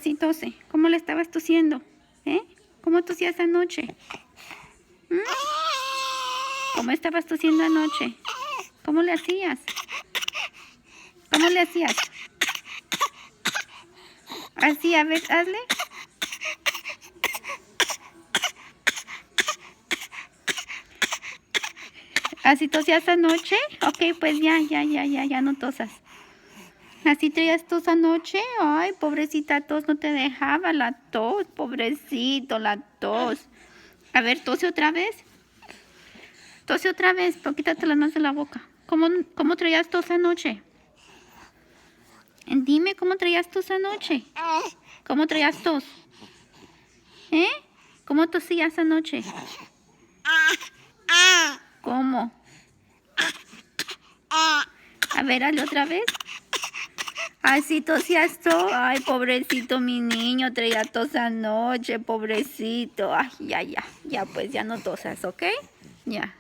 Así tose. ¿Cómo le estabas tosiendo? ¿Eh? ¿Cómo tosías anoche? ¿Mm? ¿Cómo estabas tosiendo anoche? ¿Cómo le hacías? ¿Cómo le hacías? Así, a ver, hazle. ¿Así tosías anoche? Ok, pues ya no tosas. ¿Así traías tos anoche? Ay, pobrecita tos, no te dejaba la tos, pobrecito, la tos. A ver, tose otra vez. Tose otra vez, pero quítate las manos de la boca. ¿Cómo traías tos anoche? Dime, ¿cómo traías tos anoche? ¿Cómo traías tos? ¿Eh? ¿Cómo tosías anoche? ¿Cómo? A ver, hazle otra vez. Así tosías tos. Ay, pobrecito mi niño, traía tos anoche, pobrecito. Ay, ya, pues ya no tosas, ¿ok? Ya.